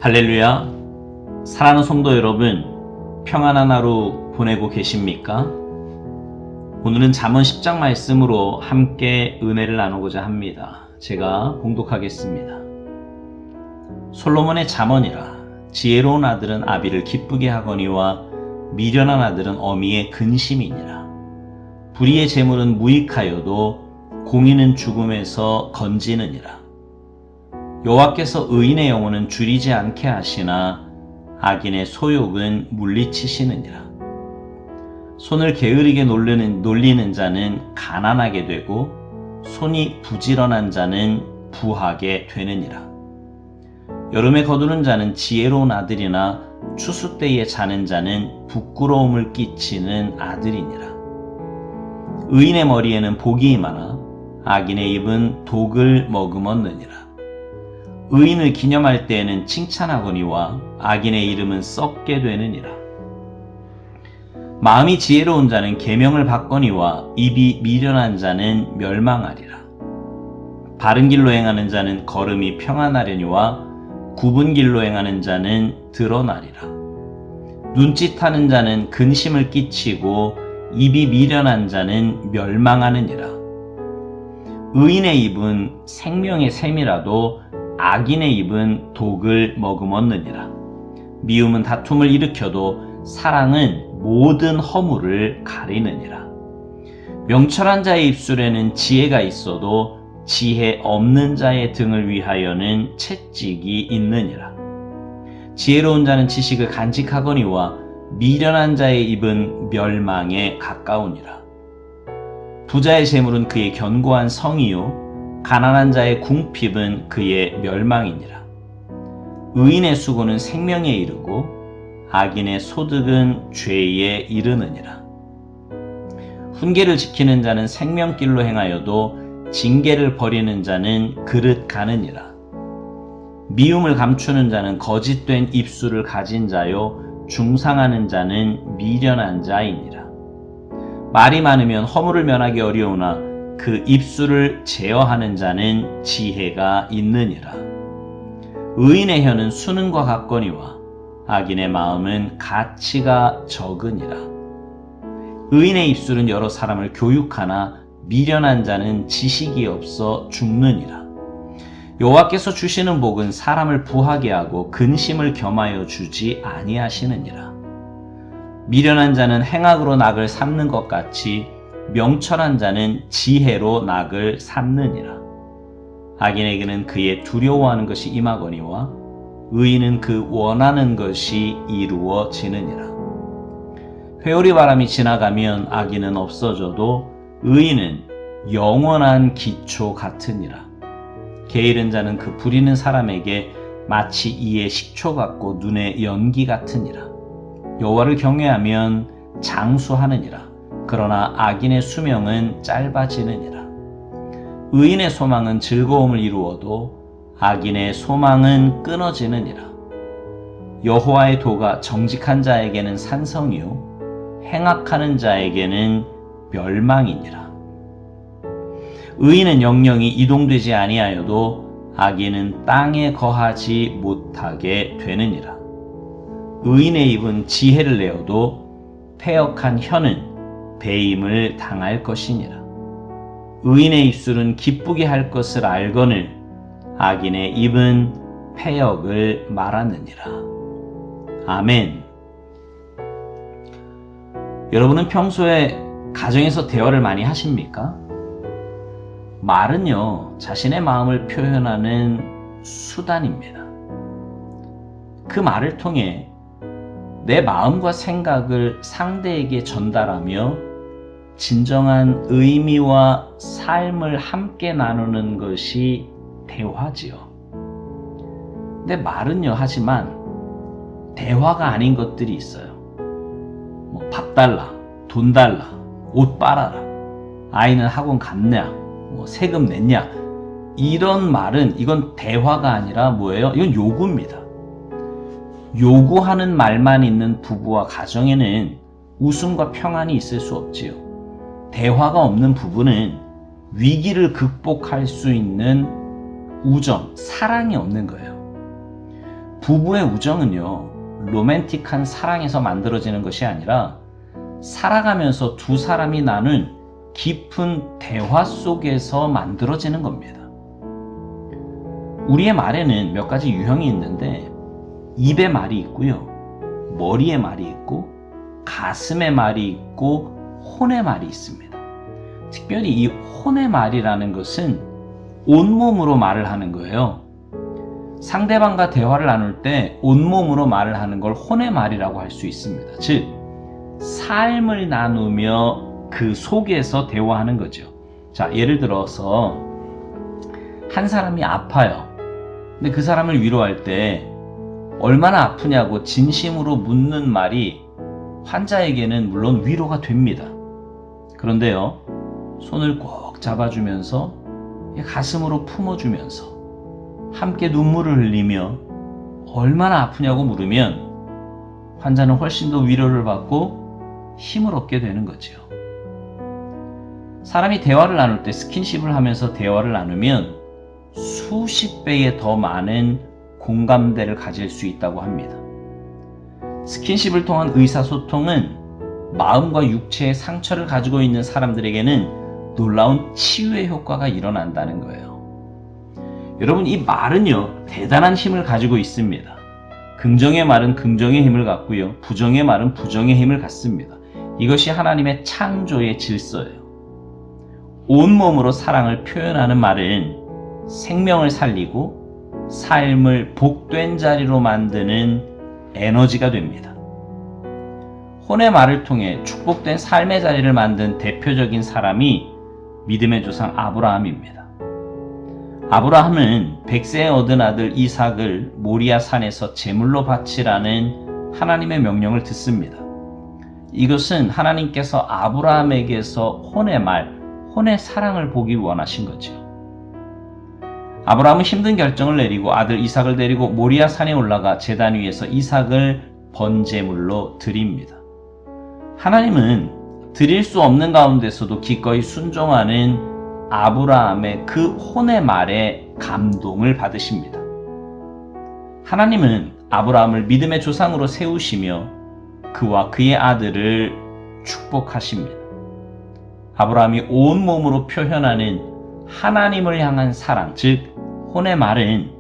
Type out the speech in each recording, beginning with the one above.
할렐루야. 사랑하는 성도 여러분, 평안한 하루 보내고 계십니까? 오늘은 잠언 10장 말씀으로 함께 은혜를 나누고자 합니다. 제가 봉독하겠습니다. 솔로몬의 잠언이라. 지혜로운 아들은 아비를 기쁘게 하거니와 미련한 아들은 어미의 근심이니라. 불의의 재물은 무익하여도 공의는 죽음에서 건지느니라. 여호와께서 의인의 영혼은 줄이지 않게 하시나 악인의 소욕은 물리치시느니라. 손을 게으르게 놀리는 자는 가난하게 되고 손이 부지런한 자는 부하게 되느니라. 여름에 거두는 자는 지혜로운 아들이나 추수 때에 자는 자는 부끄러움을 끼치는 아들이니라. 의인의 머리에는 복이 임하나 악인의 입은 독을 머금었느니라. 의인을 기념할 때에는 칭찬하거니와 악인의 이름은 썩게 되느니라. 마음이 지혜로운 자는 계명을 받거니와 입이 미련한 자는 멸망하리라. 바른 길로 행하는 자는 걸음이 평안하려니와 굽은 길로 행하는 자는 드러나리라. 눈짓하는 자는 근심을 끼치고 입이 미련한 자는 멸망하느니라. 의인의 입은 생명의 샘이라도 악인의 입은 독을 머금었느니라. 미움은 다툼을 일으켜도 사랑은 모든 허물을 가리느니라. 명철한 자의 입술에는 지혜가 있어도 지혜 없는 자의 등을 위하여는 채찍이 있느니라. 지혜로운 자는 지식을 간직하거니와 미련한 자의 입은 멸망에 가까우니라. 부자의 재물은 그의 견고한 성이요 가난한 자의 궁핍은 그의 멸망이니라. 의인의 수고는 생명에 이르고 악인의 소득은 죄에 이르느니라. 훈계를 지키는 자는 생명길로 행하여도 징계를 버리는 자는 그릇 가느니라. 미움을 감추는 자는 거짓된 입술을 가진 자요 중상하는 자는 미련한 자이니라. 말이 많으면 허물을 면하기 어려우나 그 입술을 제어하는 자는 지혜가 있느니라. 의인의 혀는 수능과 같거니와 악인의 마음은 가치가 적으니라. 의인의 입술은 여러 사람을 교육하나 미련한 자는 지식이 없어 죽느니라. 여호와께서 주시는 복은 사람을 부하게 하고 근심을 겸하여 주지 아니하시느니라. 미련한 자는 행악으로 낙을 삼는 것 같이 명철한 자는 지혜로 낙을 삼느니라. 악인에게는 그의 두려워하는 것이 임하거니와 의인은 그 원하는 것이 이루어지느니라. 회오리 바람이 지나가면 악인은 없어져도 의인은 영원한 기초 같으니라. 게으른 자는 그 부리는 사람에게 마치 이의 식초 같고 눈의 연기 같으니라. 여호와를 경외하면 장수하느니라. 그러나 악인의 수명은 짧아지느니라. 의인의 소망은 즐거움을 이루어도 악인의 소망은 끊어지느니라. 여호와의 도가 정직한 자에게는 산성이요 행악하는 자에게는 멸망이니라. 의인은 영영이 이동되지 아니하여도 악인은 땅에 거하지 못하게 되느니라. 의인의 입은 지혜를 내어도 패역한 혀는 배임을 당할 것이니라. 의인의 입술은 기쁘게 할 것을 알거늘 악인의 입은 패역을 말하느니라. 아멘. 여러분은 평소에 가정에서 대화를 많이 하십니까? 말은요, 자신의 마음을 표현하는 수단입니다. 그 말을 통해 내 마음과 생각을 상대에게 전달하며 진정한 의미와 삶을 함께 나누는 것이 대화지요. 근데 말은요, 하지만 대화가 아닌 것들이 있어요. 밥 달라, 돈 달라, 옷 빨아라, 아이는 학원 갔냐, 세금 냈냐, 이런 말은 이건 대화가 아니라 뭐예요? 이건 요구입니다. 요구하는 말만 있는 부부와 가정에는 웃음과 평안이 있을 수 없지요. 대화가 없는 부부는 위기를 극복할 수 있는 우정, 사랑이 없는 거예요. 부부의 우정은요, 로맨틱한 사랑에서 만들어지는 것이 아니라 살아가면서 두 사람이 나눈 깊은 대화 속에서 만들어지는 겁니다. 우리의 말에는 몇 가지 유형이 있는데, 입에 말이 있고요, 머리에 말이 있고, 가슴에 말이 있고, 혼의 말이 있습니다. 특별히 이 혼의 말이라는 것은 온몸으로 말을 하는 거예요. 상대방과 대화를 나눌 때 온몸으로 말을 하는 걸 혼의 말이라고 할 수 있습니다. 즉, 삶을 나누며 그 속에서 대화하는 거죠. 자, 예를 들어서 한 사람이 아파요. 근데 그 사람을 위로할 때 얼마나 아프냐고 진심으로 묻는 말이 환자에게는 물론 위로가 됩니다. 그런데요, 손을 꼭 잡아주면서 가슴으로 품어주면서 함께 눈물을 흘리며 얼마나 아프냐고 물으면 환자는 훨씬 더 위로를 받고 힘을 얻게 되는 거죠. 사람이 대화를 나눌 때 스킨십을 하면서 대화를 나누면 수십 배의 더 많은 공감대를 가질 수 있다고 합니다. 스킨십을 통한 의사소통은 마음과 육체의 상처를 가지고 있는 사람들에게는 놀라운 치유의 효과가 일어난다는 거예요. 여러분, 이 말은요, 대단한 힘을 가지고 있습니다. 긍정의 말은 긍정의 힘을 갖고요, 부정의 말은 부정의 힘을 갖습니다. 이것이 하나님의 창조의 질서예요. 온몸으로 사랑을 표현하는 말은 생명을 살리고 삶을 복된 자리로 만드는 에너지가 됩니다. 혼의 말을 통해 축복된 삶의 자리를 만든 대표적인 사람이 믿음의 조상 아브라함입니다. 아브라함은 100세에 얻은 아들 이삭을 모리아 산에서 제물로 바치라는 하나님의 명령을 듣습니다. 이것은 하나님께서 아브라함에게서 혼의 말, 혼의 사랑을 보기 원하신 거죠. 아브라함은 힘든 결정을 내리고 아들 이삭을 데리고 모리아 산에 올라가 제단 위에서 이삭을 번제물로 드립니다. 하나님은 드릴 수 없는 가운데서도 기꺼이 순종하는 아브라함의 그 혼의 말에 감동을 받으십니다. 하나님은 아브라함을 믿음의 조상으로 세우시며 그와 그의 아들을 축복하십니다. 아브라함이 온몸으로 표현하는 하나님을 향한 사랑, 즉 혼의 말은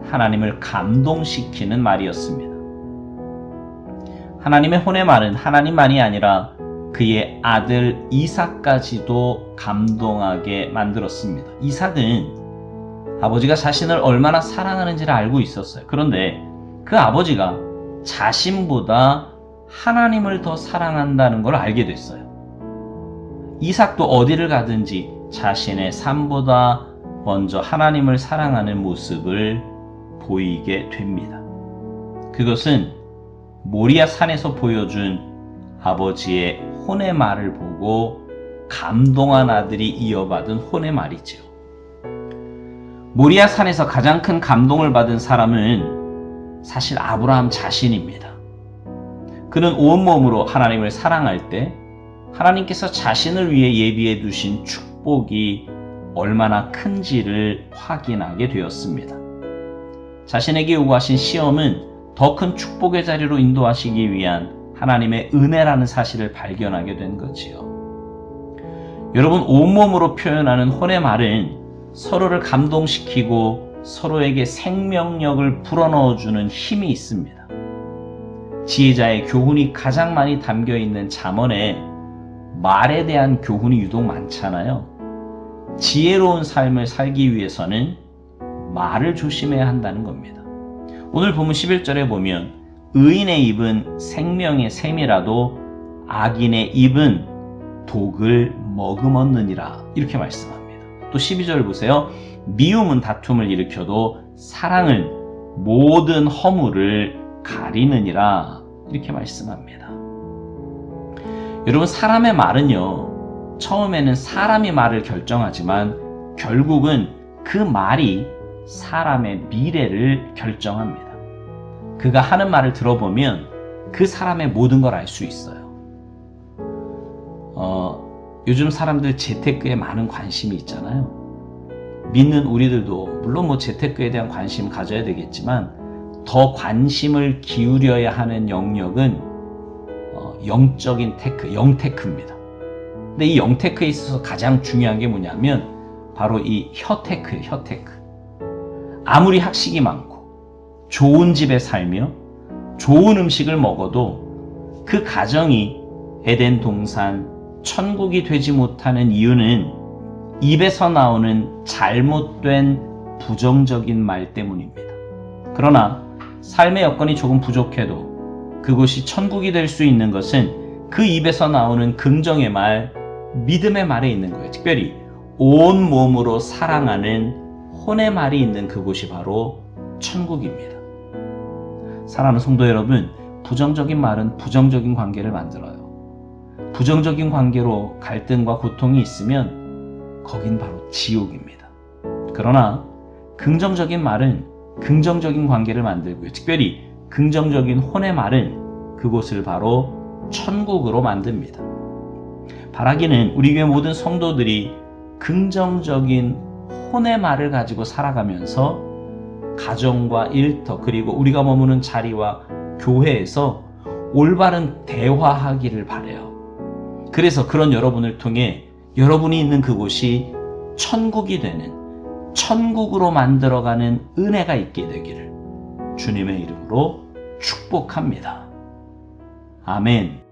하나님을 감동시키는 말이었습니다. 하나님의 혼의 말은 하나님만이 아니라 그의 아들 이삭까지도 감동하게 만들었습니다. 이삭은 아버지가 자신을 얼마나 사랑하는지를 알고 있었어요. 그런데 그 아버지가 자신보다 하나님을 더 사랑한다는 걸 알게 됐어요. 이삭도 어디를 가든지 자신의 삶보다 먼저 하나님을 사랑하는 모습을 보이게 됩니다. 그것은 모리아 산에서 보여준 아버지의 혼의 말을 보고 감동한 아들이 이어받은 혼의 말이죠. 모리아 산에서 가장 큰 감동을 받은 사람은 사실 아브라함 자신입니다. 그는 온몸으로 하나님을 사랑할 때 하나님께서 자신을 위해 예비해 두신 축복이 얼마나 큰지를 확인하게 되었습니다. 자신에게 요구하신 시험은 더 큰 축복의 자리로 인도하시기 위한 하나님의 은혜라는 사실을 발견하게 된 거지요. 여러분, 온몸으로 표현하는 혼의 말은 서로를 감동시키고 서로에게 생명력을 불어넣어주는 힘이 있습니다. 지혜자의 교훈이 가장 많이 담겨있는 잠언에 말에 대한 교훈이 유독 많잖아요. 지혜로운 삶을 살기 위해서는 말을 조심해야 한다는 겁니다. 오늘 본문 11절에 보면 의인의 입은 생명의 샘이라도 악인의 입은 독을 머금었느니라 이렇게 말씀합니다. 또 12절 보세요. 미움은 다툼을 일으켜도 사랑은 모든 허물을 가리느니라 이렇게 말씀합니다. 여러분, 사람의 말은요, 처음에는 사람이 말을 결정하지만 결국은 그 말이 사람의 미래를 결정합니다. 그가 하는 말을 들어보면 그 사람의 모든 걸 알 수 있어요. 요즘 사람들 재테크에 많은 관심이 있잖아요. 믿는 우리들도 물론 재테크에 대한 관심 가져야 되겠지만 더 관심을 기울여야 하는 영역은 영적인 테크, 영테크입니다. 근데 이 영테크에 있어서 가장 중요한 게 뭐냐면 바로 이 혀테크예요. 혀테크. 아무리 학식이 많고 좋은 집에 살며 좋은 음식을 먹어도 그 가정이 에덴 동산 천국이 되지 못하는 이유는 입에서 나오는 잘못된 부정적인 말 때문입니다. 그러나 삶의 여건이 조금 부족해도 그곳이 천국이 될 수 있는 것은 그 입에서 나오는 긍정의 말, 믿음의 말에 있는 거예요. 특별히 온 몸으로 사랑하는 혼의 말이 있는 그곳이 바로 천국입니다. 사랑하는 성도 여러분, 부정적인 말은 부정적인 관계를 만들어요. 부정적인 관계로 갈등과 고통이 있으면 거긴 바로 지옥입니다. 그러나 긍정적인 말은 긍정적인 관계를 만들고요. 특별히 긍정적인 혼의 말은 그곳을 바로 천국으로 만듭니다. 바라기는 우리 교회 모든 성도들이 긍정적인 혼의 말을 가지고 살아가면서 가정과 일터 그리고 우리가 머무는 자리와 교회에서 올바른 대화하기를 바라요. 그래서 그런 여러분을 통해 여러분이 있는 그곳이 천국이 되는 천국으로 만들어가는 은혜가 있게 되기를 주님의 이름으로 축복합니다. 아멘.